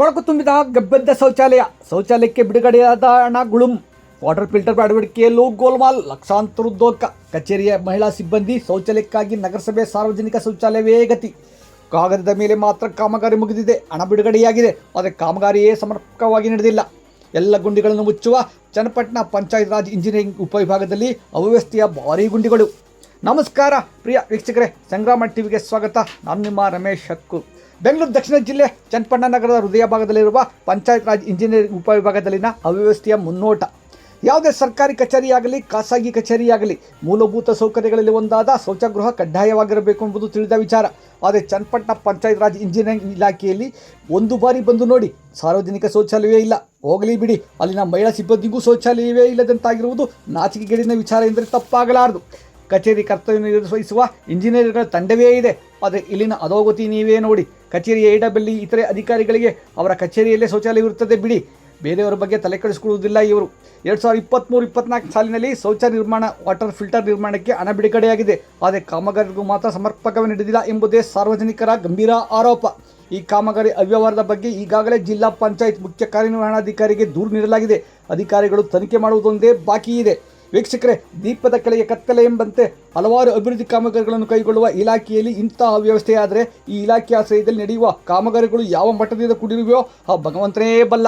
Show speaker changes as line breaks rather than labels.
ಕೊಳಕು ತುಂಬಿದ ಗಬ್ಬೆದ್ದ ಶೌಚಾಲಯಕ್ಕೆ ಬಿಡುಗಡೆಯಾದ ಹಣ ಗುಳುಂ. ವಾಟರ್ ಫಿಲ್ಟರ್ ಅಳವಡಿಕೆಯಲ್ಲೂ ಗೋಲ್ಮಾಲ್, ಲಕ್ಷಾಂತರ ಉದ್ಯೋಗ. ಕಚೇರಿಯ ಮಹಿಳಾ ಸಿಬ್ಬಂದಿ ಶೌಚಾಲಯಕ್ಕಾಗಿ ನಗರಸಭೆ ಸಾರ್ವಜನಿಕ ಶೌಚಾಲಯವೇ ಗತಿ. ಕಾಗದದ ಮೇಲೆ ಮಾತ್ರ ಕಾಮಗಾರಿ ಮುಗಿದಿದೆ, ಹಣ ಬಿಡುಗಡೆಯಾಗಿದೆ, ಆದರೆ ಕಾಮಗಾರಿಯೇ ಸಮರ್ಪಕವಾಗಿ ನಡೆದಿಲ್ಲ. ಎಲ್ಲ ಗುಂಡಿಗಳನ್ನು ಮುಚ್ಚುವ ಚನ್ನಪಟ್ಟಣ ಪಂಚಾಯತ್ ರಾಜ್ ಇಂಜಿನಿಯರಿಂಗ್ ಉಪವಿಭಾಗದಲ್ಲಿ ಅವ್ಯವಸ್ಥೆಯ ಭಾರೀ ಗುಂಡಿಗಳು. ನಮಸ್ಕಾರ ಪ್ರಿಯ ವೀಕ್ಷಕರೇ, ಸಂಗ್ರಾಮ ಟಿವಿಗೆ ಸ್ವಾಗತ. ನಾನು ನಿಮ್ಮ ರಮೇಶ್ ಹಕ್ಕು. ಬೆಂಗಳೂರು ದಕ್ಷಿಣ ಜಿಲ್ಲೆ ಚನ್ನಪಟ್ಟಣ ನಗರದ ಹೃದಯ ಭಾಗದಲ್ಲಿರುವ ಪಂಚಾಯತ್ ರಾಜ್ ಇಂಜಿನಿಯರಿಂಗ್ ಉಪವಿಭಾಗದಲ್ಲಿನ ಅವ್ಯವಸ್ಥೆಯ ಮುನ್ನೋಟ. ಯಾವುದೇ ಸರ್ಕಾರಿ ಕಚೇರಿಯಾಗಲಿ ಖಾಸಗಿ ಕಚೇರಿಯಾಗಲಿ ಮೂಲಭೂತ ಸೌಕರ್ಯಗಳಲ್ಲಿ ಒಂದಾದ ಶೌಚಗೃಹ ಕಡ್ಡಾಯವಾಗಿರಬೇಕು ಎಂಬುದು ತಿಳಿದ ವಿಚಾರ. ಆದರೆ ಚನ್ನಪಟ್ಟಣ ಪಂಚಾಯತ್ ರಾಜ್ ಇಂಜಿನಿಯರಿಂಗ್ ಇಲಾಖೆಯಲ್ಲಿ ಒಂದು ಬಾರಿ ಬಂದು ನೋಡಿ, ಸಾರ್ವಜನಿಕ ಶೌಚಾಲಯವೇ ಇಲ್ಲ. ಹೋಗಲಿ ಬಿಡಿ, ಅಲ್ಲಿನ ಮಹಿಳಾ ಸಿಬ್ಬಂದಿಗೂ ಶೌಚಾಲಯವೇ ಇಲ್ಲದಂತಾಗಿರುವುದು ನಾಚಿಕೆಗೇಡಿನ ವಿಚಾರ ಎಂದರೆ ತಪ್ಪಾಗಲಾರದು. ಕಚೇರಿ ಕರ್ತವ್ಯ ನಿರ್ವಹಿಸುವ ಇಂಜಿನಿಯರ್ಗಳ ತಂಡವೇ ಇದೆ, ಆದರೆ ಇಲ್ಲಿನ ಅಧೋಗತಿ ನೀವೇ ನೋಡಿ. ಕಚೇರಿಯ ಎಡಬಲ್ಲಿ ಇತರೆ ಅಧಿಕಾರಿಗಳಿಗೆ ಅವರ ಕಚೇರಿಯಲ್ಲೇ ಶೌಚಾಲಯವಿರುತ್ತದೆ ಬಿಡಿ, ಬೇರೆಯವರ ಬಗ್ಗೆ ತಲೆ ಕೆಡಿಸಿಕೊಳ್ಳುವುದಿಲ್ಲ ಇವರು. 2023-24 ಸಾಲಿನಲ್ಲಿ ಶೌಚ ನಿರ್ಮಾಣ, ವಾಟರ್ ಫಿಲ್ಟರ್ ನಿರ್ಮಾಣಕ್ಕೆ ಹಣ ಬಿಡುಗಡೆಯಾಗಿದೆ, ಆದರೆ ಕಾಮಗಾರಿಗೂ ಮಾತ್ರ ಸಮರ್ಪಕವಾಗಿ ನಡೆದಿಲ್ಲ ಎಂಬುದೇ ಸಾರ್ವಜನಿಕರ ಗಂಭೀರ ಆರೋಪ. ಈ ಕಾಮಗಾರಿ ಅವ್ಯವಹಾರದ ಬಗ್ಗೆ ಈಗಾಗಲೇ ಜಿಲ್ಲಾ ಪಂಚಾಯತ್ ಮುಖ್ಯ ಕಾರ್ಯನಿರ್ವಹಣಾಧಿಕಾರಿಗೆ ದೂರು ನೀಡಲಾಗಿದೆ. ಅಧಿಕಾರಿಗಳು ತನಿಖೆ ಮಾಡುವುದೊಂದೇ ಬಾಕಿ ಇದೆ. ವೀಕ್ಷಕರೇ, ದೀಪದ ಕೆಳಗೆ ಕತ್ತಲೆ ಎಂಬಂತೆ ಹಲವಾರು ಅಭಿವೃದ್ಧಿ ಕಾಮಗಾರಿಗಳನ್ನು ಕೈಗೊಳ್ಳುವ ಇಲಾಖೆಯಲ್ಲಿ ಇಂತಹ ಅವ್ಯವಸ್ಥೆಯಾದರೆ ಈ ಇಲಾಖೆ ಆಶ್ರಯದಲ್ಲಿ ನಡೆಯುವ ಕಾಮಗಾರಿಗಳು ಯಾವ ಮಟ್ಟದಿಂದ ಕೂಡಿರುವೆಯೋ ಆ ಭಗವಂತನೇ ಬಲ್ಲ.